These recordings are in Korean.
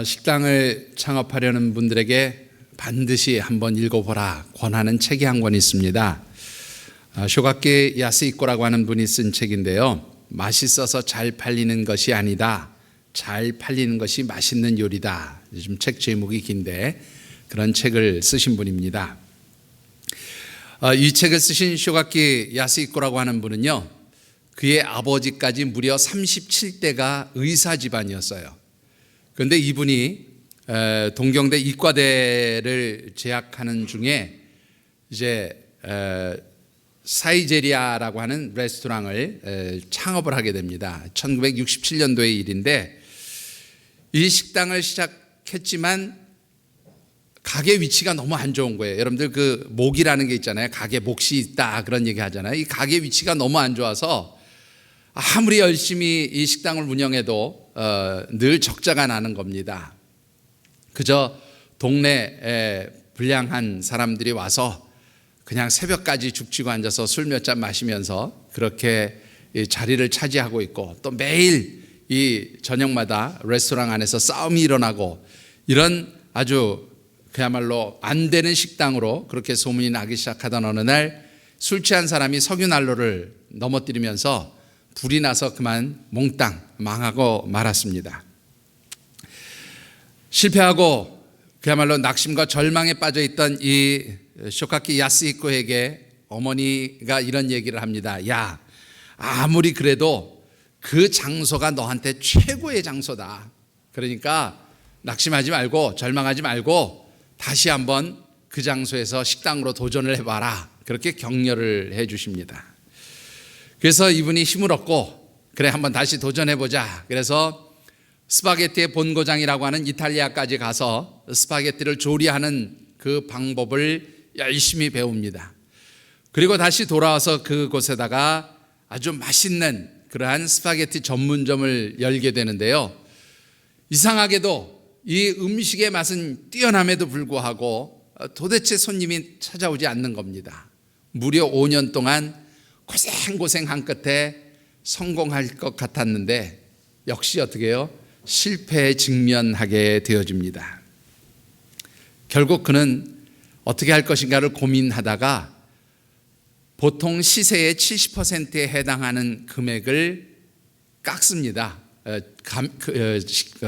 식당을 창업하려는 분들에게 반드시 한번 읽어보라 권하는 책이 한 권 있습니다. 쇼가키 야스히코라고 하는 분이 쓴 책인데요. 맛있어서 잘 팔리는 것이 아니다. 잘 팔리는 것이 맛있는 요리다. 요즘 책 제목이 긴데 그런 책을 쓰신 분입니다. 이 책을 쓰신 쇼가키 야스히코라고 하는 분은요, 그의 아버지까지 무려 37대가 의사 집안이었어요. 그런데 이분이 동경대 이과대를 재학하는 중에 이제 사이제리아라고 하는 레스토랑을 창업을 하게 됩니다. 1967년도의 일인데, 이 식당을 시작했지만 가게 위치가 너무 안 좋은 거예요. 여러분들 그 목이라는 게 있잖아요. 가게 몫이 있다 그런 얘기 하잖아요. 이 가게 위치가 너무 안 좋아서 아무리 열심히 이 식당을 운영해도 늘 적자가 나는 겁니다. 그저 동네 불량한 사람들이 와서 그냥 새벽까지 죽치고 앉아서 술 몇 잔 마시면서 그렇게 자리를 차지하고 있고, 또 매일 이 저녁마다 레스토랑 안에서 싸움이 일어나고, 이런 아주 그야말로 안 되는 식당으로 그렇게 소문이 나기 시작하던 어느 날 술 취한 사람이 석유난로를 넘어뜨리면서 불이 나서 그만 몽땅 망하고 말았습니다. 실패하고 그야말로 낙심과 절망에 빠져 있던 이 쇼가키 야스히코에게 어머니가 이런 얘기를 합니다. 야, 아무리 그래도 그 장소가 너한테 최고의 장소다. 그러니까 낙심하지 말고 절망하지 말고 다시 한번 그 장소에서 식당으로 도전을 해봐라. 그렇게 격려를 해 주십니다. 그래서 이분이 힘을 얻고 그래 한번 다시 도전해보자. 그래서 스파게티의 본고장이라고 하는 이탈리아까지 가서 스파게티를 조리하는 그 방법을 열심히 배웁니다. 그리고 다시 돌아와서 그곳에다가 아주 맛있는 그러한 스파게티 전문점을 열게 되는데요. 이상하게도 이 음식의 맛은 뛰어남에도 불구하고 도대체 손님이 찾아오지 않는 겁니다. 무려 5년 동안 고생한 끝에 성공할 것 같았는데 역시 어떻게 해요? 실패에 직면하게 되어집니다. 결국 그는 어떻게 할 것인가를 고민하다가 보통 시세의 70%에 해당하는 금액을 깎습니다.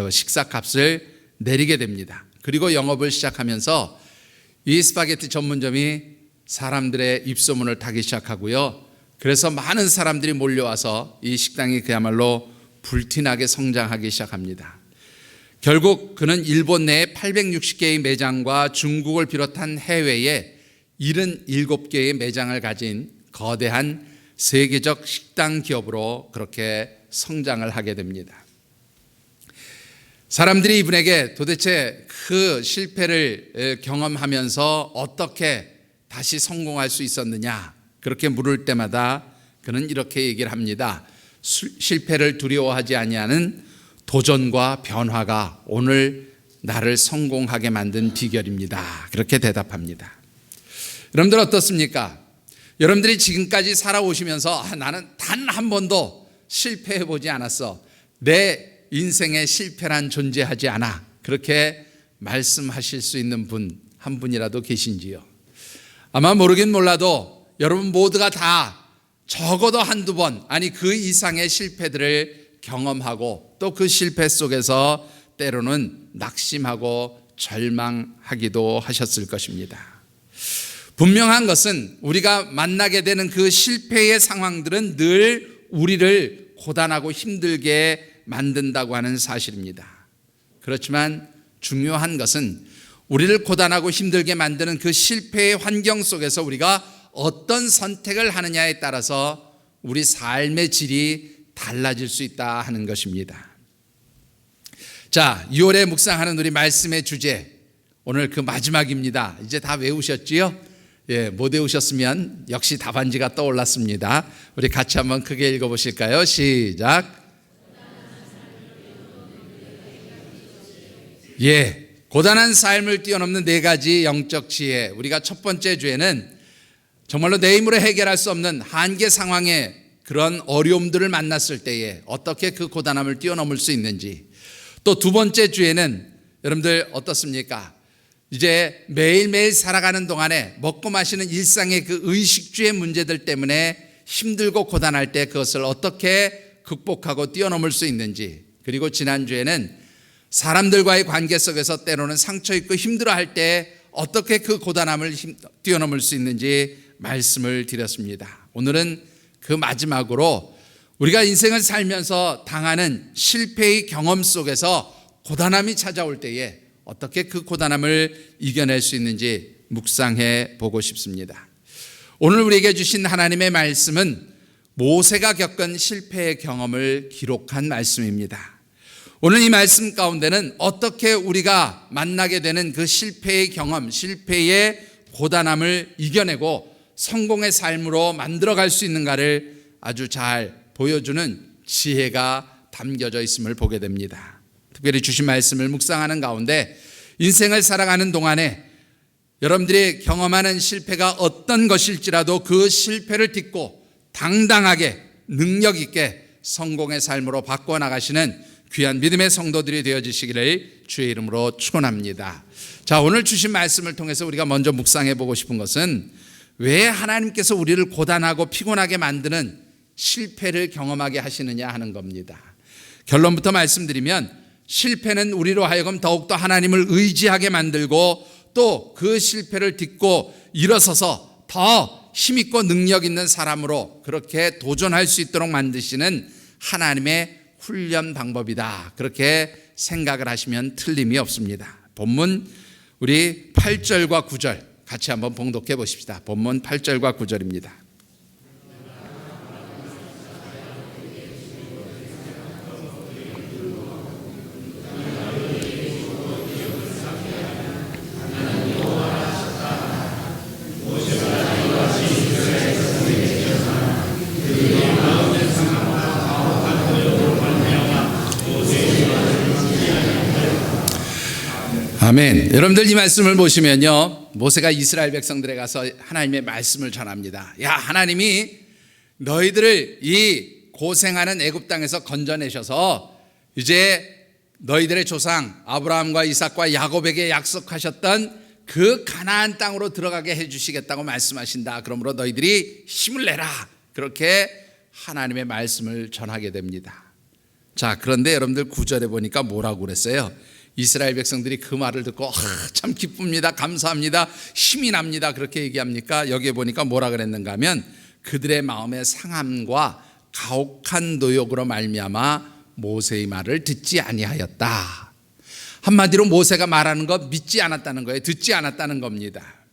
식사값을 내리게 됩니다. 그리고 영업을 시작하면서 이 스파게티 전문점이 사람들의 입소문을 타기 시작하고요. 그래서 많은 사람들이 몰려와서 이 식당이 그야말로 불티나게 성장하기 시작합니다. 결국 그는 일본 내에 860개의 매장과 중국을 비롯한 해외에 77개의 매장을 가진 거대한 세계적 식당 기업으로 그렇게 성장을 하게 됩니다. 사람들이 이분에게 도대체 그 실패를 경험하면서 어떻게 다시 성공할 수 있었느냐 그렇게 물을 때마다 그는 이렇게 얘기를 합니다. 실패를 두려워하지 아니하는 도전과 변화가 오늘 나를 성공하게 만든 비결입니다. 그렇게 대답합니다. 여러분들 어떻습니까? 여러분들이 지금까지 살아오시면서 나는 단 한 번도 실패해보지 않았어. 내 인생에 실패란 존재하지 않아. 그렇게 말씀하실 수 있는 분 한 분이라도 계신지요? 아마 모르긴 몰라도 여러분 모두가 다 적어도 한두 번, 아니 그 이상의 실패들을 경험하고 또 그 실패 속에서 때로는 낙심하고 절망하기도 하셨을 것입니다. 분명한 것은 우리가 만나게 되는 그 실패의 상황들은 늘 우리를 고단하고 힘들게 만든다고 하는 사실입니다. 그렇지만 중요한 것은 우리를 고단하고 힘들게 만드는 그 실패의 환경 속에서 우리가 어떤 선택을 하느냐에 따라서 우리 삶의 질이 달라질 수 있다 하는 것입니다. 자, 6월에 묵상하는 우리 말씀의 주제, 오늘 그 마지막입니다. 이제 다 외우셨지요? 예, 못 외우셨으면 역시 답안지가 떠올랐습니다. 우리 같이 한번 크게 읽어보실까요? 시작. 예, 고단한 삶을 뛰어넘는 4가지 영적 지혜. 우리가 첫 번째 주에는 정말로 내 힘으로 해결할 수 없는 한계 상황에 그런 어려움들을 만났을 때에 어떻게 그 고단함을 뛰어넘을 수 있는지, 또 두 번째 주에는 여러분들 어떻습니까? 이제 매일매일 살아가는 동안에 먹고 마시는 일상의 그 의식주의 문제들 때문에 힘들고 고단할 때 그것을 어떻게 극복하고 뛰어넘을 수 있는지, 그리고 지난주에는 사람들과의 관계 속에서 때로는 상처 있고 힘들어할 때 어떻게 그 고단함을 뛰어넘을 수 있는지 말씀을 드렸습니다. 오늘은 그 마지막으로 우리가 인생을 살면서 당하는 실패의 경험 속에서 고단함이 찾아올 때에 어떻게 그 고단함을 이겨낼 수 있는지 묵상해 보고 싶습니다. 오늘 우리에게 주신 하나님의 말씀은 모세가 겪은 실패의 경험을 기록한 말씀입니다. 오늘 이 말씀 가운데는 어떻게 우리가 만나게 되는 그 실패의 경험, 실패의 고단함을 이겨내고 성공의 삶으로 만들어갈 수 있는가를 아주 잘 보여주는 지혜가 담겨져 있음을 보게 됩니다. 특별히 주신 말씀을 묵상하는 가운데 인생을 살아가는 동안에 여러분들이 경험하는 실패가 어떤 것일지라도 그 실패를 딛고 당당하게 능력 있게 성공의 삶으로 바꿔나가시는 귀한 믿음의 성도들이 되어지시기를 주의 이름으로 축원합니다. 자, 오늘 주신 말씀을 통해서 우리가 먼저 묵상해 보고 싶은 것은 왜 하나님께서 우리를 고단하고 피곤하게 만드는 실패를 경험하게 하시느냐 하는 겁니다. 결론부터 말씀드리면 실패는 우리로 하여금 더욱더 하나님을 의지하게 만들고 또 그 실패를 딛고 일어서서 더 힘있고 능력 있는 사람으로 그렇게 도전할 수 있도록 만드시는 하나님의 훈련 방법이다. 그렇게 생각을 하시면 틀림이 없습니다. 본문 우리 8절과 9절 같이 한번 봉독해 보십시다. 본문 8절과 9절입니다. 아멘. 여러분들 이 말씀을 보시면요, 모세가 이스라엘 백성들에 가서 하나님의 말씀을 전합니다. 야, 하나님이 너희들을 이 고생하는 애굽 땅에서 건져내셔서 이제 너희들의 조상 아브라함과 이삭과 야곱에게 약속하셨던 그 가나안 땅으로 들어가게 해주시겠다고 말씀하신다. 그러므로 너희들이 힘을 내라. 그렇게 하나님의 말씀을 전하게 됩니다. 자, 그런데 여러분들 9절에 보니까 뭐라고 그랬어요? 이스라엘 백성들이 그 말을 듣고 참 기쁩니다, 감사합니다, 힘이 납니다 그렇게 얘기합니까? 여기에 보니까 뭐라 그랬는가 하면 그들의 마음의 상함과 가혹한 노역으로 말미암아 모세의 말을 듣지 아니하였다. 한마디로 모세가 말하는 거 믿지 않았다는 거예요. 듣지 않았다는 겁니다.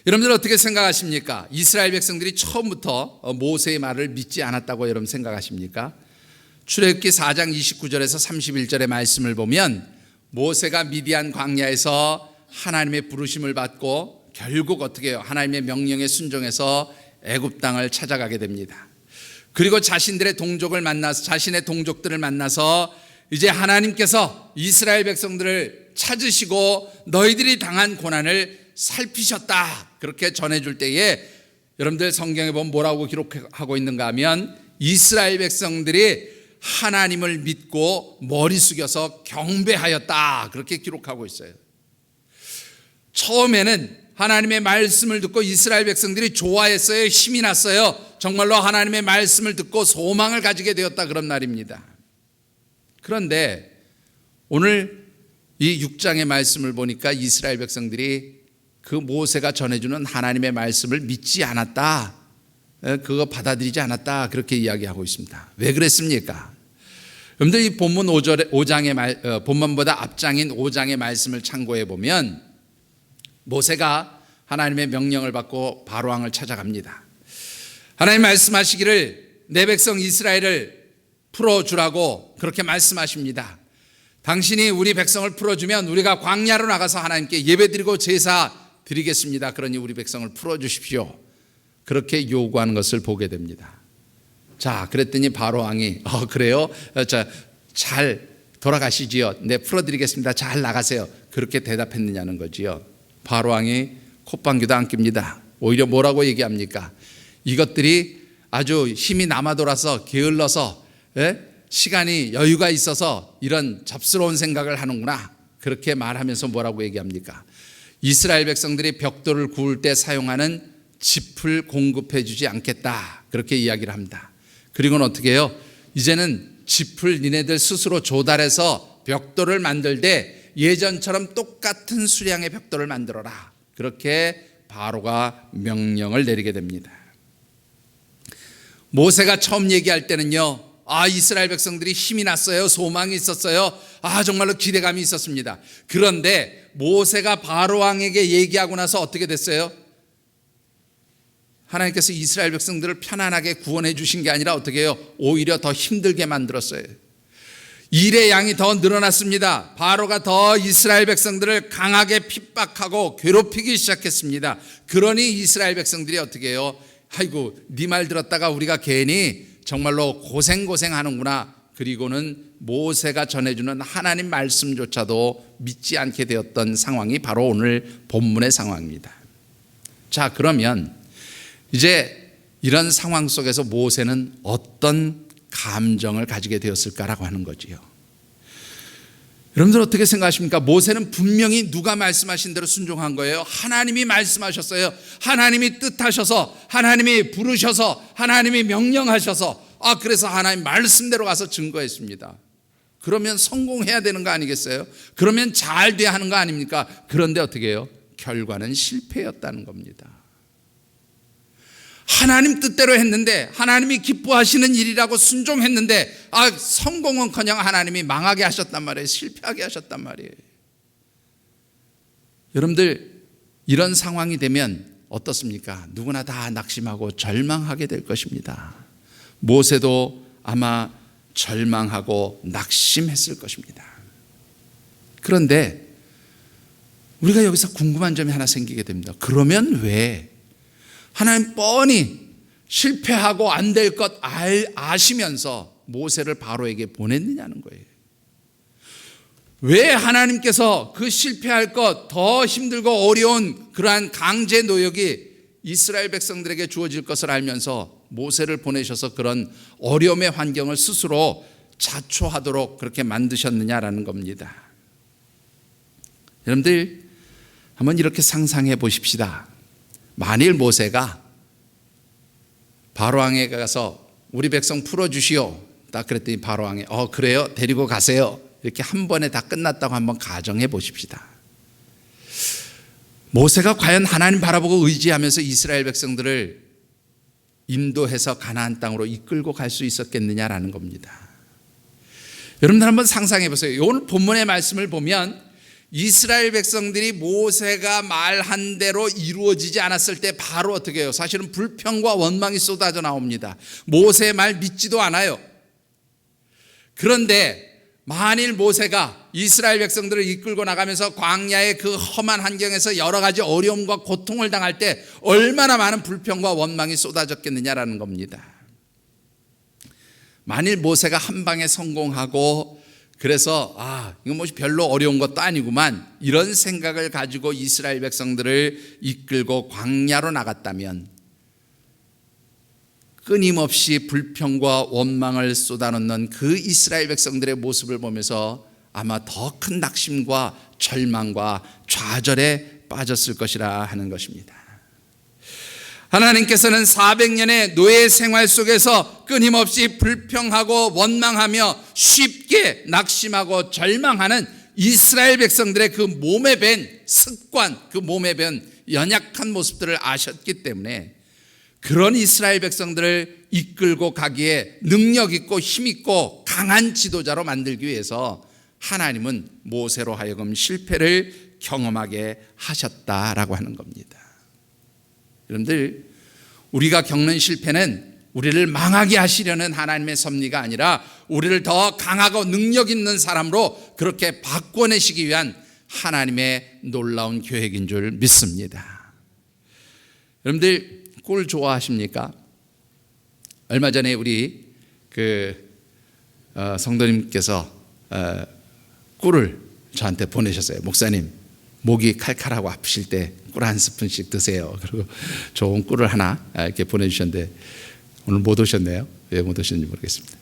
여러분들 어떻게 생각하십니까? 이스라엘 백성들이 처음부터 모세의 말을 믿지 않았다고 여러분 생각하십니까? 출애굽기 4장 29절에서 31절의 말씀을 보면 모세가 미디안 광야에서 하나님의 부르심을 받고 결국 어떻게 해요? 하나님의 명령에 순종해서 애굽 땅을 찾아가게 됩니다. 그리고 자신의 동족들을 만나서 이제 하나님께서 이스라엘 백성들을 찾으시고 너희들이 당한 고난을 살피셨다 그렇게 전해줄 때에 여러분들 성경에 보면 뭐라고 기록하고 있는가 하면 이스라엘 백성들이 하나님을 믿고 머리 숙여서 경배하였다 그렇게 기록하고 있어요. 처음에는 하나님의 말씀을 듣고 이스라엘 백성들이 좋아했어요. 힘이 났어요. 정말로 하나님의 말씀을 듣고 소망을 가지게 되었다 그런 말입니다. 그런데 오늘 이 6장의 말씀을 보니까 이스라엘 백성들이 그 모세가 전해주는 하나님의 말씀을 믿지 않았다, 그거 받아들이지 않았다 그렇게 이야기하고 있습니다. 왜 그랬습니까? 여러분들 이 본문 5장의 본문보다 앞장인 5장의 말씀을 참고해 보면 모세가 하나님의 명령을 받고 바로왕을 찾아갑니다. 하나님 말씀하시기를 내 백성 이스라엘을 풀어주라고 그렇게 말씀하십니다. 당신이 우리 백성을 풀어주면 우리가 광야로 나가서 하나님께 예배드리고 제사 드리겠습니다. 그러니 우리 백성을 풀어주십시오. 그렇게 요구하는 것을 보게 됩니다. 자, 그랬더니 바로왕이 그래요? 자, 잘 돌아가시지요. 네, 풀어드리겠습니다. 잘 나가세요. 그렇게 대답했느냐는 거지요. 바로왕이 콧방귀도 안 낍니다. 오히려 뭐라고 얘기합니까? 이것들이 아주 힘이 남아 돌아서 게을러서 시간이 여유가 있어서 이런 잡스러운 생각을 하는구나. 그렇게 말하면서 뭐라고 얘기합니까? 이스라엘 백성들이 벽돌을 구울 때 사용하는 짚을 공급해 주지 않겠다. 그렇게 이야기를 합니다. 그리고는 어떻게 해요? 이제는 짚을 니네들 스스로 조달해서 벽돌을 만들되 예전처럼 똑같은 수량의 벽돌을 만들어라. 그렇게 바로가 명령을 내리게 됩니다. 모세가 처음 얘기할 때는요, 이스라엘 백성들이 힘이 났어요. 소망이 있었어요. 정말로 기대감이 있었습니다. 그런데 모세가 바로 왕에게 얘기하고 나서 어떻게 됐어요? 하나님께서 이스라엘 백성들을 편안하게 구원해 주신 게 아니라 어떻게 해요? 오히려 더 힘들게 만들었어요. 일의 양이 더 늘어났습니다. 바로가 더 이스라엘 백성들을 강하게 핍박하고 괴롭히기 시작했습니다. 그러니 이스라엘 백성들이 어떻게 해요? 아이고, 네 말 들었다가 우리가 괜히 정말로 고생하는구나. 그리고는 모세가 전해주는 하나님 말씀조차도 믿지 않게 되었던 상황이 바로 오늘 본문의 상황입니다. 자, 그러면 이제 이런 상황 속에서 모세는 어떤 감정을 가지게 되었을까라고 하는 거지요. 여러분들 어떻게 생각하십니까? 모세는 분명히 누가 말씀하신 대로 순종한 거예요. 하나님이 말씀하셨어요. 하나님이 뜻하셔서, 하나님이 부르셔서, 하나님이 명령하셔서, 그래서 하나님 말씀대로 가서 증거했습니다. 그러면 성공해야 되는 거 아니겠어요? 그러면 잘 돼야 하는 거 아닙니까? 그런데 어떻게 해요? 결과는 실패였다는 겁니다. 하나님 뜻대로 했는데, 하나님이 기뻐하시는 일이라고 순종했는데, 성공은커녕 하나님이 망하게 하셨단 말이에요. 실패하게 하셨단 말이에요. 여러분들, 이런 상황이 되면 어떻습니까? 누구나 다 낙심하고 절망하게 될 것입니다. 모세도 아마 절망하고 낙심했을 것입니다. 그런데 우리가 여기서 궁금한 점이 하나 생기게 됩니다. 그러면 왜 하나님 뻔히 실패하고 안 될 것 아시면서 모세를 바로에게 보냈느냐는 거예요. 왜 하나님께서 그 실패할 것, 더 힘들고 어려운 그러한 강제 노역이 이스라엘 백성들에게 주어질 것을 알면서 모세를 보내셔서 그런 어려움의 환경을 스스로 자초하도록 그렇게 만드셨느냐라는 겁니다. 여러분들 한번 이렇게 상상해 보십시다. 만일 모세가 바로왕에 가서 우리 백성 풀어주시오. 딱 그랬더니 바로왕이 그래요? 데리고 가세요. 이렇게 한 번에 다 끝났다고 한번 가정해 보십시다. 모세가 과연 하나님 바라보고 의지하면서 이스라엘 백성들을 인도해서 가나안 땅으로 이끌고 갈 수 있었겠느냐라는 겁니다. 여러분들 한번 상상해 보세요. 오늘 본문의 말씀을 보면 이스라엘 백성들이 모세가 말한 대로 이루어지지 않았을 때 바로 어떻게 해요? 사실은 불평과 원망이 쏟아져 나옵니다. 모세의 말 믿지도 않아요. 그런데 만일 모세가 이스라엘 백성들을 이끌고 나가면서 광야의 그 험한 환경에서 여러 가지 어려움과 고통을 당할 때 얼마나 많은 불평과 원망이 쏟아졌겠느냐라는 겁니다. 만일 모세가 한 방에 성공하고 그래서 이건 뭐 별로 어려운 것도 아니구만 이런 생각을 가지고 이스라엘 백성들을 이끌고 광야로 나갔다면 끊임없이 불평과 원망을 쏟아놓는 그 이스라엘 백성들의 모습을 보면서 아마 더 큰 낙심과 절망과 좌절에 빠졌을 것이라 하는 것입니다. 하나님께서는 400년의 노예 생활 속에서 끊임없이 불평하고 원망하며 쉽게 낙심하고 절망하는 이스라엘 백성들의 그 몸에 밴 습관, 그 몸에 밴 연약한 모습들을 아셨기 때문에 그런 이스라엘 백성들을 이끌고 가기에 능력 있고 힘 있고 강한 지도자로 만들기 위해서 하나님은 모세로 하여금 실패를 경험하게 하셨다라고 하는 겁니다. 여러분들, 우리가 겪는 실패는 우리를 망하게 하시려는 하나님의 섭리가 아니라 우리를 더 강하고 능력 있는 사람으로 그렇게 바꿔내시기 위한 하나님의 놀라운 계획인 줄 믿습니다. 여러분들 꿀 좋아하십니까? 얼마 전에 우리 성도님께서 꿀을 저한테 보내셨어요. 목사님, 목이 칼칼하고 아프실 때 꿀 한 스푼씩 드세요. 그리고 좋은 꿀을 하나 이렇게 보내주셨는데 오늘 못 오셨네요. 왜 못 오셨는지 모르겠습니다.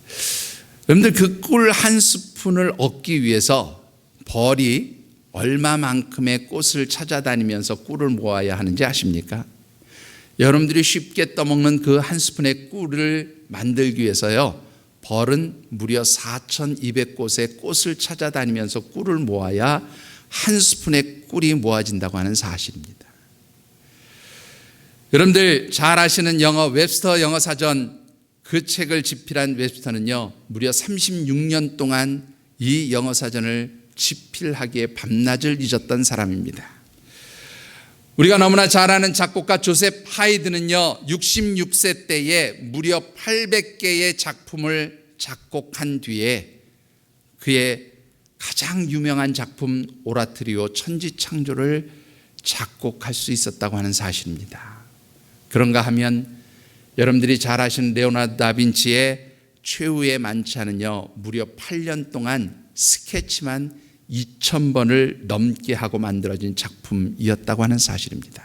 여러분들 그 꿀 한 스푼을 얻기 위해서 벌이 얼마만큼의 꽃을 찾아다니면서 꿀을 모아야 하는지 아십니까? 여러분들이 쉽게 떠먹는 그 한 스푼의 꿀을 만들기 위해서요, 벌은 무려 4,200곳의 꽃을 찾아다니면서 꿀을 모아야 한 스푼의 꿀이 모아진다고 하는 사실입니다. 여러분들 잘 아시는 영어 웹스터 영어 사전, 그 책을 집필한 웹스터는요, 무려 36년 동안 이 영어 사전을 집필하기에 밤낮을 잊었던 사람입니다. 우리가 너무나 잘 아는 작곡가 조셉 하이드는요, 66세 때에 무려 800개의 작품을 작곡한 뒤에 그의 가장 유명한 작품 오라토리오 천지창조를 작곡할 수 있었다고 하는 사실입니다. 그런가 하면 여러분들이 잘 아시는 레오나르도 다빈치의 최후의 만찬은요, 무려 8년 동안 스케치만 2,000번을 넘게 하고 만들어진 작품이었다고 하는 사실입니다.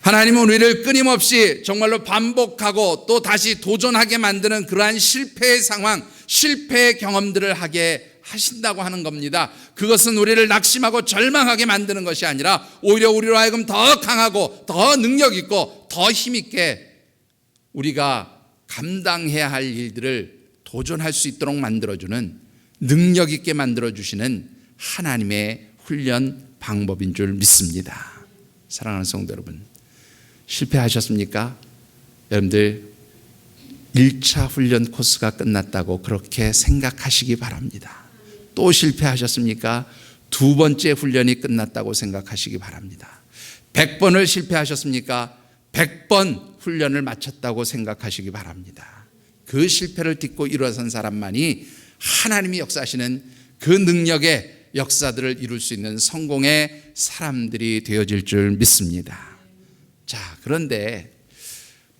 하나님은 우리를 끊임없이 정말로 반복하고 또 다시 도전하게 만드는 그러한 실패의 상황, 실패의 경험들을 하게 하신다고 하는 겁니다. 그것은 우리를 낙심하고 절망하게 만드는 것이 아니라 오히려 우리로 하여금 더 강하고 더 능력 있고 더 힘있게 우리가 감당해야 할 일들을 도전할 수 있도록 만들어주는, 능력 있게 만들어주시는 하나님의 훈련 방법인 줄 믿습니다. 사랑하는 성도 여러분, 실패하셨습니까? 여러분들 1차 훈련 코스가 끝났다고 그렇게 생각하시기 바랍니다. 또 실패하셨습니까? 두 번째 훈련이 끝났다고 생각하시기 바랍니다. 100번을 실패하셨습니까? 100번 훈련을 마쳤다고 생각하시기 바랍니다. 그 실패를 딛고 일어선 사람만이 하나님이 역사하시는 그 능력의 역사들을 이룰 수 있는 성공의 사람들이 되어질 줄 믿습니다. 자, 그런데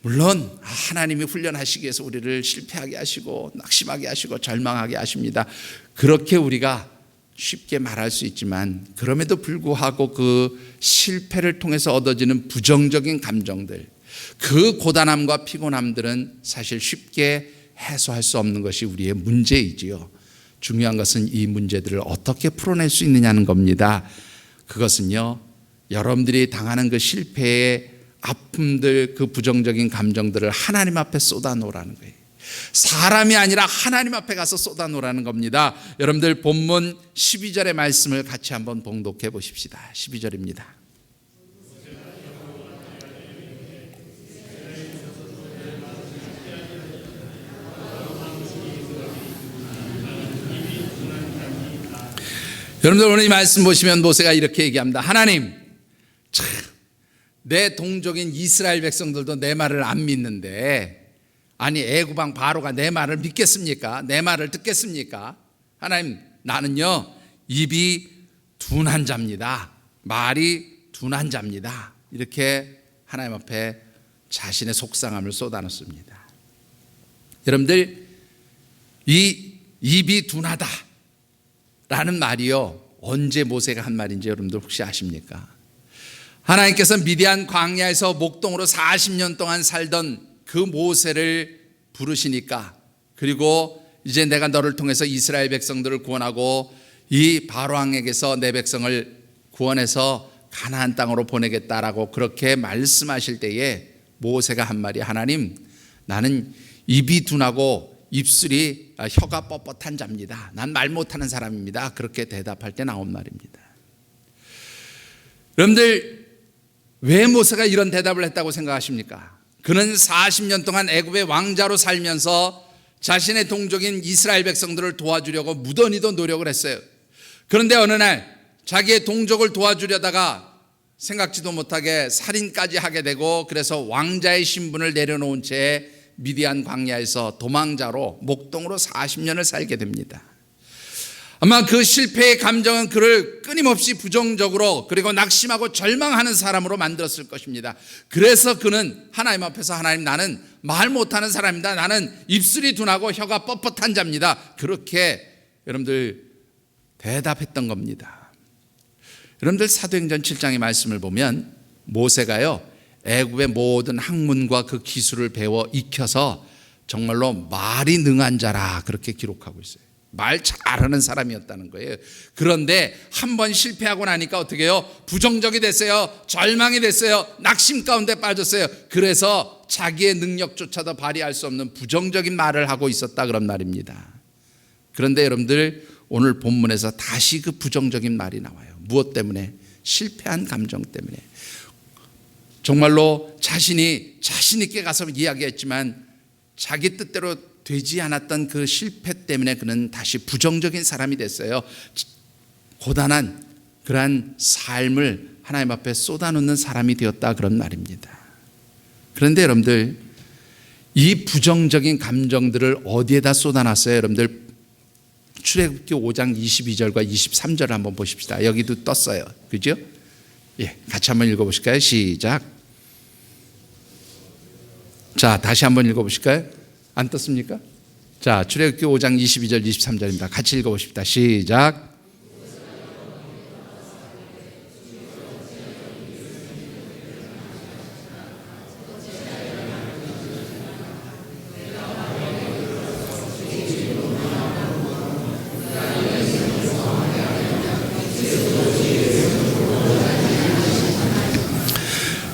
물론 하나님이 훈련하시기 위해서 우리를 실패하게 하시고 낙심하게 하시고 절망하게 하십니다. 그렇게 우리가 쉽게 말할 수 있지만 그럼에도 불구하고 그 실패를 통해서 얻어지는 부정적인 감정들, 그 고단함과 피곤함들은 사실 쉽게 해소할 수 없는 것이 우리의 문제이지요. 중요한 것은 이 문제들을 어떻게 풀어낼 수 있느냐는 겁니다. 그것은요, 여러분들이 당하는 그 실패의 아픔들, 그 부정적인 감정들을 하나님 앞에 쏟아놓으라는 거예요. 사람이 아니라 하나님 앞에 가서 쏟아놓으라는 겁니다. 여러분들 본문 12절의 말씀을 같이 한번 봉독해 보십시다. 12절입니다. 여러분들 오늘 이 말씀 보시면 모세가 이렇게 얘기합니다. 하나님, 참, 내 동족인 이스라엘 백성들도 내 말을 안 믿는데, 아니 애굽 왕 바로가 내 말을 믿겠습니까? 내 말을 듣겠습니까? 하나님, 나는요 입이 둔한 자입니다. 말이 둔한 자입니다. 이렇게 하나님 앞에 자신의 속상함을 쏟아놓습니다. 여러분들, 이 입이 둔하다 라는 말이요, 언제 모세가 한 말인지 여러분들 혹시 아십니까? 하나님께서 미디안 광야에서 목동으로 40년 동안 살던 그 모세를 부르시니까, 그리고 이제 내가 너를 통해서 이스라엘 백성들을 구원하고 이 바로 왕에게서 내 백성을 구원해서 가나안 땅으로 보내겠다라고 그렇게 말씀하실 때에 모세가 한 말이, 하나님, 나는 입이 둔하고 입술이 혀가 뻣뻣한 자입니다. 난 말 못하는 사람입니다. 그렇게 대답할 때 나온 말입니다. 여러분들, 왜 모세가 이런 대답을 했다고 생각하십니까? 그는 40년 동안 애굽의 왕자로 살면서 자신의 동족인 이스라엘 백성들을 도와주려고 무던히도 노력을 했어요. 그런데 어느 날 자기의 동족을 도와주려다가 생각지도 못하게 살인까지 하게 되고, 그래서 왕자의 신분을 내려놓은 채 미디안 광야에서 도망자로 목동으로 40년을 살게 됩니다. 아마 그 실패의 감정은 그를 끊임없이 부정적으로, 그리고 낙심하고 절망하는 사람으로 만들었을 것입니다. 그래서 그는 하나님 앞에서, 하나님, 나는 말 못하는 사람입니다. 나는 입술이 둔하고 혀가 뻣뻣한 자입니다. 그렇게 여러분들 대답했던 겁니다. 여러분들 사도행전 7장의 말씀을 보면 모세가요 애굽의 모든 학문과 그 기술을 배워 익혀서 정말로 말이 능한 자라 그렇게 기록하고 있어요. 말 잘하는 사람이었다는 거예요. 그런데 한번 실패하고 나니까 어떻게 해요? 부정적이 됐어요. 절망이 됐어요. 낙심 가운데 빠졌어요. 그래서 자기의 능력조차도 발휘할 수 없는 부정적인 말을 하고 있었다 그런 말입니다. 그런데 여러분들 오늘 본문에서 다시 그 부정적인 말이 나와요. 무엇 때문에? 실패한 감정 때문에. 정말로 자신이 자신 있게 가서 이야기했지만 자기 뜻대로 되지 않았던 그 실패 때문에 그는 다시 부정적인 사람이 됐어요. 고단한 그러한 삶을 하나님 앞에 쏟아놓는 사람이 되었다 그런 말입니다. 그런데 여러분들 이 부정적인 감정들을 어디에다 쏟아놨어요? 여러분들 출애굽기 5장 22절과 23절을 한번 보십시다. 여기도 떴어요. 그죠? 예, 같이 한번 읽어보실까요? 시작. 자, 다시 한번 읽어보실까요? 안 떴습니까? 자, 출애굽기 5장 22절 23절입니다. 같이 읽어보십시다. 시작.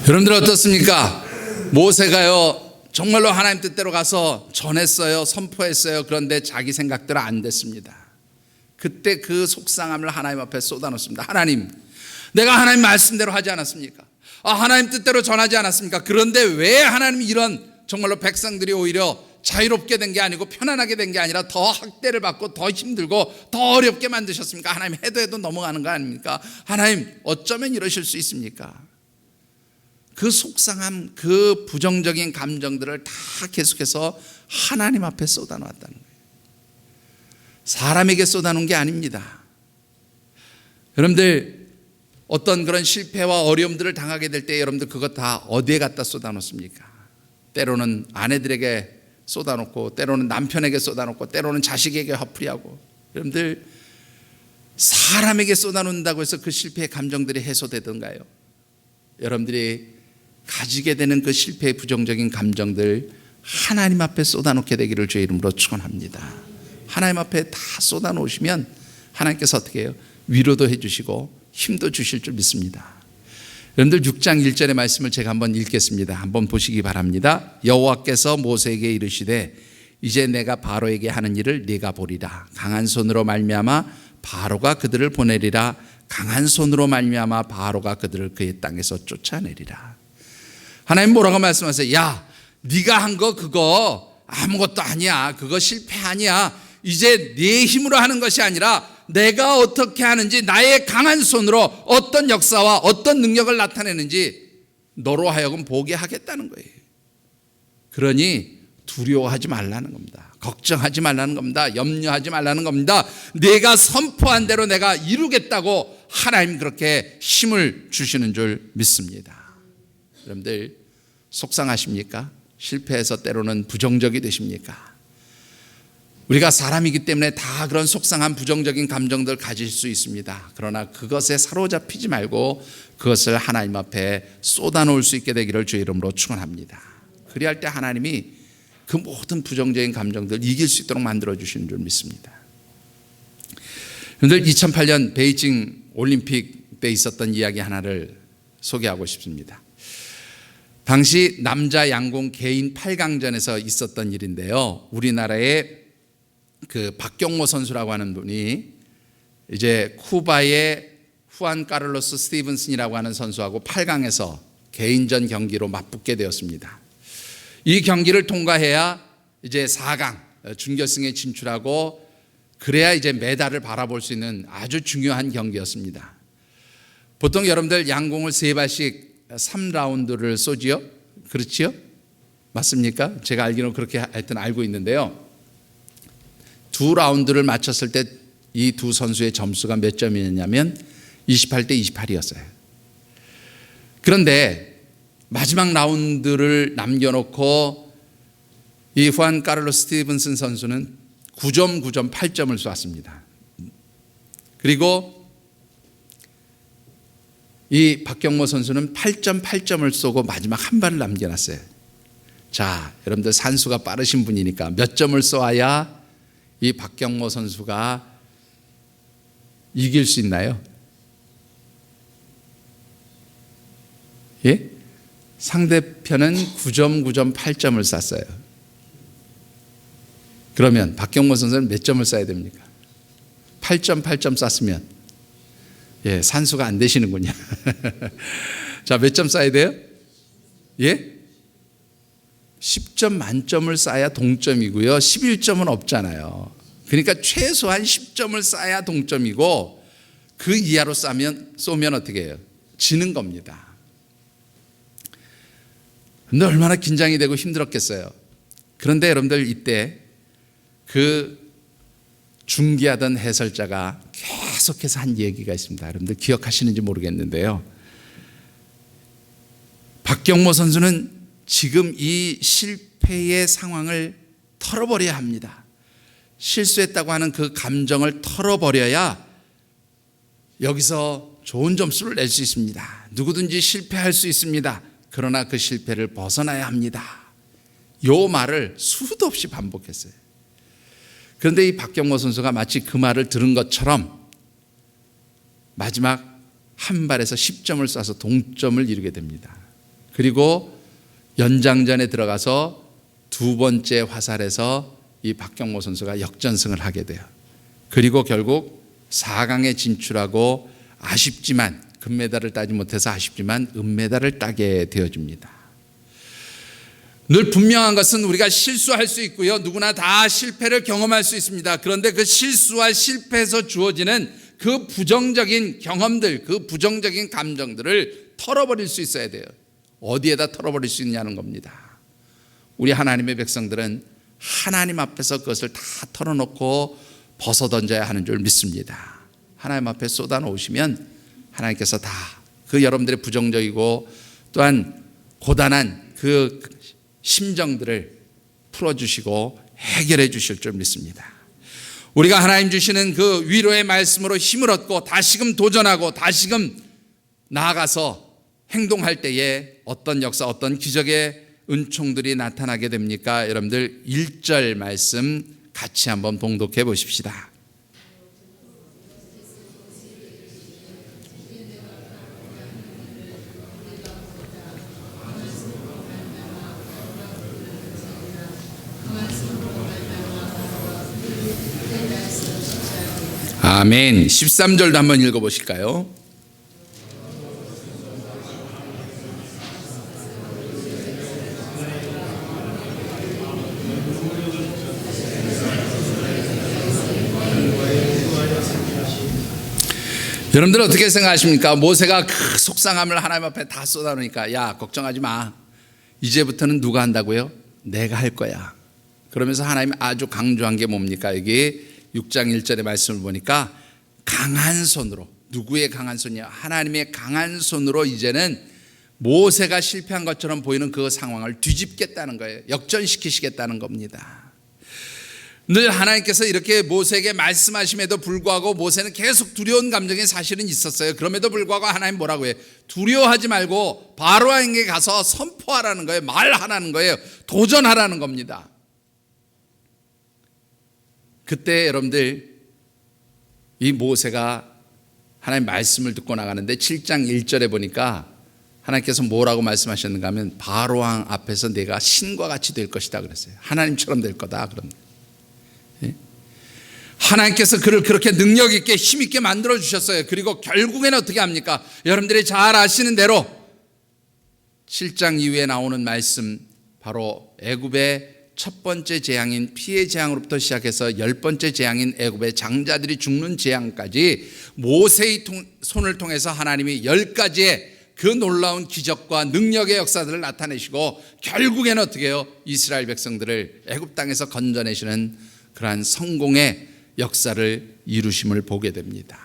여러분들 어떻습니까? 모세가요 정말로 하나님 뜻대로 가서 전했어요. 선포했어요. 그런데 자기 생각대로 안 됐습니다. 그때 그 속상함을 하나님 앞에 쏟아놓습니다. 하나님, 내가 하나님 말씀대로 하지 않았습니까? 하나님 뜻대로 전하지 않았습니까? 그런데 왜 하나님이 이런 정말로 백성들이 오히려 자유롭게 된 게 아니고 편안하게 된 게 아니라 더 학대를 받고 더 힘들고 더 어렵게 만드셨습니까? 하나님 해도 넘어가는 거 아닙니까? 하나님 어쩌면 이러실 수 있습니까? 그 속상함, 그 부정적인 감정들을 다 계속해서 하나님 앞에 쏟아놓았다는 거예요. 사람에게 쏟아놓은 게 아닙니다. 여러분들 어떤 그런 실패와 어려움들을 당하게 될 때 여러분들 그것 다 어디에 갖다 쏟아놓습니까? 때로는 아내들에게 쏟아놓고 때로는 남편에게 쏟아놓고 때로는 자식에게 화풀이하고 여러분들 사람에게 쏟아놓는다고 해서 그 실패의 감정들이 해소되던가요? 여러분들이 가지게 되는 그 실패의 부정적인 감정들 하나님 앞에 쏟아놓게 되기를 주의 이름으로 축원합니다. 하나님 앞에 다 쏟아놓으시면 하나님께서 어떻게 해요? 위로도 해주시고 힘도 주실 줄 믿습니다. 여러분들 6장 1절의 말씀을 제가 한번 읽겠습니다. 한번 보시기 바랍니다. 여호와께서 모세에게 이르시되 이제 내가 바로에게 하는 일을 네가 보리라. 강한 손으로 말미암아 바로가 그들을 보내리라. 강한 손으로 말미암아 바로가 그들을 그의 땅에서 쫓아내리라. 하나님 뭐라고 말씀하세요? 야, 네가 한 거 그거 아무것도 아니야. 그거 실패 아니야. 이제 네 힘으로 하는 것이 아니라 내가 어떻게 하는지 나의 강한 손으로 어떤 역사와 어떤 능력을 나타내는지 너로 하여금 보게 하겠다는 거예요. 그러니 두려워하지 말라는 겁니다. 걱정하지 말라는 겁니다. 염려하지 말라는 겁니다. 내가 선포한 대로 내가 이루겠다고 하나님 그렇게 힘을 주시는 줄 믿습니다. 여러분들 속상하십니까? 실패해서 때로는 부정적이 되십니까? 우리가 사람이기 때문에 다 그런 속상한 부정적인 감정들 가질 수 있습니다. 그러나 그것에 사로잡히지 말고 그것을 하나님 앞에 쏟아놓을 수 있게 되기를 주의 이름으로 축원합니다. 그리할 때 하나님이 그 모든 부정적인 감정들 이길 수 있도록 만들어주시는 줄 믿습니다. 여러분들 2008년 베이징 올림픽 때 있었던 이야기 하나를 소개하고 싶습니다. 당시 남자 양궁 개인 8강전에서 있었던 일인데요. 우리나라의 그 박경모 선수라고 하는 분이 이제 쿠바의 후안 카를로스 스티븐슨이라고 하는 선수하고 8강에서 개인전 경기로 맞붙게 되었습니다. 이 경기를 통과해야 이제 4강 준결승에 진출하고 그래야 이제 메달을 바라볼 수 있는 아주 중요한 경기였습니다. 보통 여러분들 양궁을 3발씩 3라운드를 쏘지요? 그렇지요? 맞습니까? 제가 알기로는 그렇게 하여튼 알고 있는데요. 2라운드를 마쳤을 때 이 두 선수의 점수가 몇 점이었냐면 28대 28이었어요. 그런데 마지막 라운드를 남겨놓고 이 후안 카를로스 스티븐슨 선수는 9점, 9점, 8점을 쏘았습니다. 그리고 이 박경모 선수는 8점, 8점을 쏘고 마지막 한 발을 남겨놨어요. 자, 여러분들 산수가 빠르신 분이니까 몇 점을 쏘아야 이 박경모 선수가 이길 수 있나요? 예? 상대편은 9점, 9점, 8점을 쐈어요. 그러면 박경모 선수는 몇 점을 쏴야 됩니까? 8점, 8점 쐈으면 예, 산수가 안 되시는군요. 자, 몇 점 쏴야 돼요? 예? 10점 만점을 쏴야 동점이고요. 11점은 없잖아요. 그러니까 최소한 10점을 쏴야 동점이고 그 이하로 쏘면 어떻게 해요? 지는 겁니다. 근데 얼마나 긴장이 되고 힘들었겠어요. 그런데 여러분들 이때 그 중계하던 해설자가 계속해서 한 얘기가 있습니다. 여러분들 기억하시는지 모르겠는데요. 박경모 선수는 지금 이 실패의 상황을 털어버려야 합니다. 실수했다고 하는 그 감정을 털어버려야 여기서 좋은 점수를 낼 수 있습니다. 누구든지 실패할 수 있습니다. 그러나 그 실패를 벗어나야 합니다. 요 말을 수도 없이 반복했어요. 그런데 이 박경모 선수가 마치 그 말을 들은 것처럼 마지막 한 발에서 10점을 쏴서 동점을 이루게 됩니다. 그리고 연장전에 들어가서 두 번째 화살에서 이 박경모 선수가 역전승을 하게 돼요. 그리고 결국 4강에 진출하고 아쉽지만 금메달을 따지 못해서 아쉽지만 은메달을 따게 되어집니다. 늘 분명한 것은 우리가 실수할 수 있고요. 누구나 다 실패를 경험할 수 있습니다. 그런데 그 실수와 실패에서 주어지는 그 부정적인 경험들, 그 부정적인 감정들을 털어버릴 수 있어야 돼요. 어디에다 털어버릴 수 있냐는 겁니다. 우리 하나님의 백성들은 하나님 앞에서 그것을 다 털어놓고 벗어던져야 하는 줄 믿습니다. 하나님 앞에 쏟아놓으시면 하나님께서 다 그 여러분들의 부정적이고 또한 고단한 그 심정들을 풀어주시고 해결해 주실 줄 믿습니다. 우리가 하나님 주시는 그 위로의 말씀으로 힘을 얻고 다시금 도전하고 다시금 나아가서 행동할 때에 어떤 역사, 어떤 기적의 은총들이 나타나게 됩니까? 여러분들 1절 말씀 같이 한번 봉독해 보십시다. 아멘. 13절도 한번 읽어보실까요? 여러분들 어떻게 생각하십니까? 모세가 그 속상함을 하나님 앞에 다 쏟아놓으니까 야, 걱정하지 마. 이제부터는 누가 한다고요? 내가 할 거야. 그러면서 하나님이 아주 강조한 게 뭡니까? 여기 6장 1절의 말씀을 보니까 강한 손으로, 누구의 강한 손이야? 하나님의 강한 손으로 이제는 모세가 실패한 것처럼 보이는 그 상황을 뒤집겠다는 거예요. 역전시키시겠다는 겁니다. 늘 하나님께서 이렇게 모세에게 말씀하심에도 불구하고 모세는 계속 두려운 감정이 사실은 있었어요. 그럼에도 불구하고 하나님 뭐라고 해요? 두려워하지 말고 바로에게 가서 선포하라는 거예요. 말하라는 거예요. 도전하라는 겁니다. 그때 여러분들 이 모세가 하나님 말씀을 듣고 나가는데 7장 1절에 보니까 하나님께서 뭐라고 말씀하셨는가 하면 바로왕 앞에서 내가 신과 같이 될 것이다 그랬어요. 하나님처럼 될 거다. 그럼 하나님께서 그를 그렇게 능력 있게 힘 있게 만들어 주셨어요. 그리고 결국에는 어떻게 합니까? 여러분들이 잘 아시는 대로 7장 이후에 나오는 말씀, 바로 애굽의 첫 번째 재앙인 피해 재앙으로부터 시작해서 10번째 재앙인 애굽의 장자들이 죽는 재앙까지 모세의 손을 통해서 하나님이 10가지의 그 놀라운 기적과 능력의 역사들을 나타내시고 결국에는 어떻게 해요? 이스라엘 백성들을 애굽 땅에서 건져내시는 그러한 성공의 역사를 이루심을 보게 됩니다.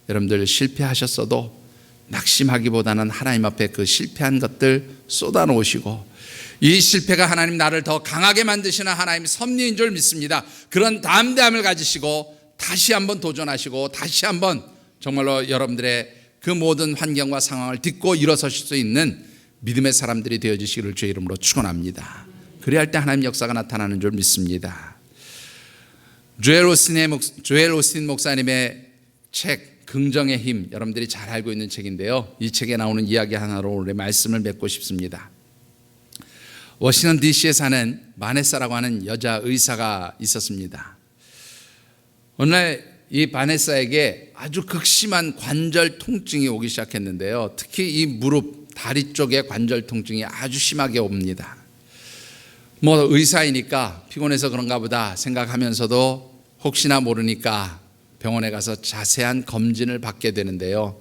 여러분들 실패하셨어도 낙심하기보다는 하나님 앞에 그 실패한 것들 쏟아놓으시고 이 실패가 하나님 나를 더 강하게 만드시는 하나님의 섭리인 줄 믿습니다. 그런 담대함을 가지시고 다시 한번 도전하시고 다시 한번 정말로 여러분들의 그 모든 환경과 상황을 딛고 일어서실 수 있는 믿음의 사람들이 되어주시기를 주의 이름으로 축원합니다. 그래야 할 때 하나님 역사가 나타나는 줄 믿습니다. 조엘 오스틴 목사님의 책 긍정의 힘, 여러분들이 잘 알고 있는 책인데요, 이 책에 나오는 이야기 하나로 오늘 말씀을 맺고 싶습니다. 워싱턴 DC에 사는 바네사라고 하는 여자 의사가 있었습니다. 어느 날 이 바네사에게 아주 극심한 관절 통증이 오기 시작했는데요, 특히 이 무릎, 다리 쪽에 관절 통증이 아주 심하게 옵니다. 의사이니까 피곤해서 그런가 보다 생각하면서도 혹시나 모르니까 병원에 가서 자세한 검진을 받게 되는데요,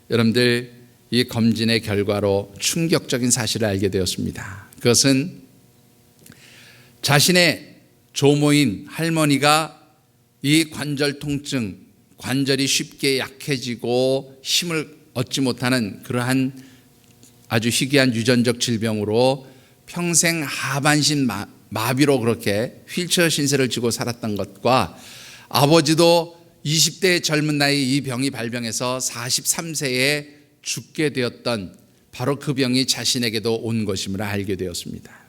여러분들, 이 검진의 결과로 충격적인 사실을 알게 되었습니다. 그것은 자신의 조모인 할머니가 이 관절 통증, 관절이 쉽게 약해지고 힘을 얻지 못하는 그러한 아주 희귀한 유전적 질병으로 평생 하반신 마비로 그렇게 휠체어 신세를 지고 살았던 것과, 아버지도 20대 젊은 나이 이 병이 발병해서 43세에 죽게 되었던 바로 그 병이 자신에게도 온 것임을 알게 되었습니다.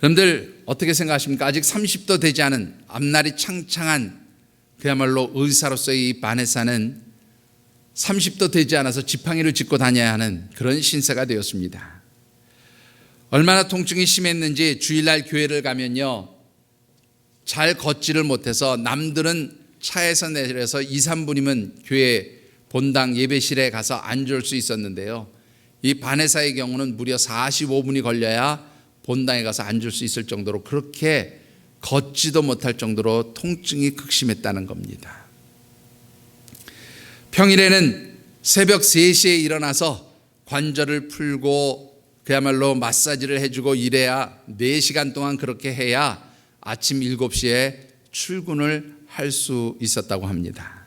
여러분들 어떻게 생각하십니까? 아직 30도 되지 않은 앞날이 창창한 그야말로 의사로서의 이 바네사는 30도 되지 않아서 지팡이를 짚고 다녀야 하는 그런 신세가 되었습니다. 얼마나 통증이 심했는지 주일날 교회를 가면요, 잘 걷지를 못해서 남들은 차에서 내려서 2, 3분이면 교회 본당 예배실에 가서 앉을 수 있었는데요, 이 바네사의 경우는 무려 45분이 걸려야 본당에 가서 앉을 수 있을 정도로, 그렇게 걷지도 못할 정도로 통증이 극심했다는 겁니다. 평일에는 새벽 3시에 일어나서 관절을 풀고 그야말로 마사지를 해주고 이래야 4시간 동안 그렇게 해야 아침 7시에 출근을 할 수 있었다고 합니다.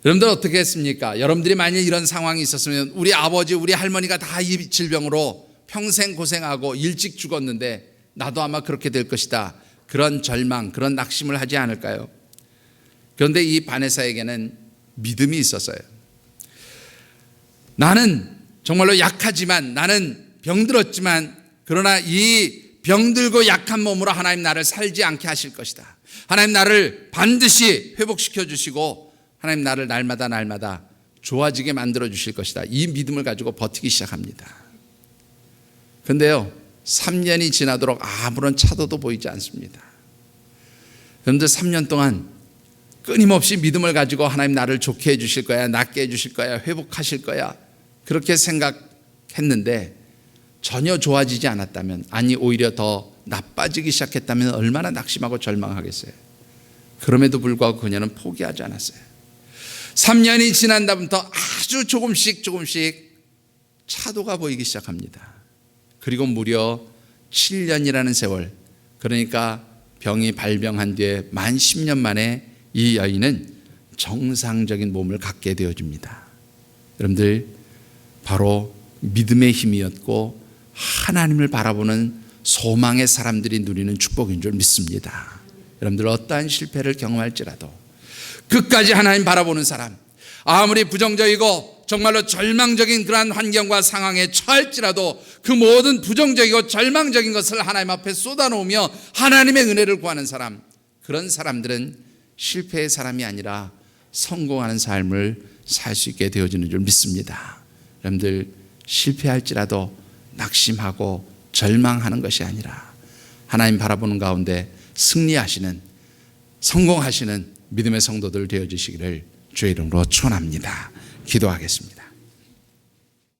여러분들 어떻게 했습니까? 여러분들이 만약 이런 상황이 있었으면, 우리 아버지, 우리 할머니가 다 이 질병으로 평생 고생하고 일찍 죽었는데 나도 아마 그렇게 될 것이다, 그런 절망, 그런 낙심을 하지 않을까요? 그런데 이 바네사에게는 믿음이 있었어요. 나는 정말로 약하지만, 나는 병들었지만, 그러나 이 병들고 약한 몸으로 하나님 나를 살지 않게 하실 것이다. 하나님 나를 반드시 회복시켜 주시고 하나님 나를 날마다 좋아지게 만들어 주실 것이다. 이 믿음을 가지고 버티기 시작합니다. 그런데요, 3년이 지나도록 아무런 차도도 보이지 않습니다. 그런데 3년 동안 끊임없이 믿음을 가지고 하나님 나를 좋게 해주실 거야, 낫게 해주실 거야, 회복하실 거야, 그렇게 생각했는데 전혀 좋아지지 않았다면, 아니 오히려 더 나빠지기 시작했다면 얼마나 낙심하고 절망하겠어요. 그럼에도 불구하고 그녀는 포기하지 않았어요. 3년이 지난 다음부터 아주 조금씩 차도가 보이기 시작합니다. 그리고 무려 7년이라는 세월, 그러니까 병이 발병한 뒤에 만 10년 만에 이 여인은 정상적인 몸을 갖게 되어집니다. 여러분들, 바로 믿음의 힘이었고 하나님을 바라보는 소망의 사람들이 누리는 축복인 줄 믿습니다. 여러분들 어떠한 실패를 경험할지라도 끝까지 하나님 바라보는 사람, 아무리 부정적이고 정말로 절망적인 그러한 환경과 상황에 처할지라도 그 모든 부정적이고 절망적인 것을 하나님 앞에 쏟아놓으며 하나님의 은혜를 구하는 사람, 그런 사람들은 실패의 사람이 아니라 성공하는 삶을 살 수 있게 되어지는 줄 믿습니다. 여러분들, 실패할지라도 낙심하고 절망하는 것이 아니라 하나님 바라보는 가운데 승리하시는, 성공하시는 믿음의 성도들 되어주시기를 주의 이름으로 축원합니다. 기도하겠습니다.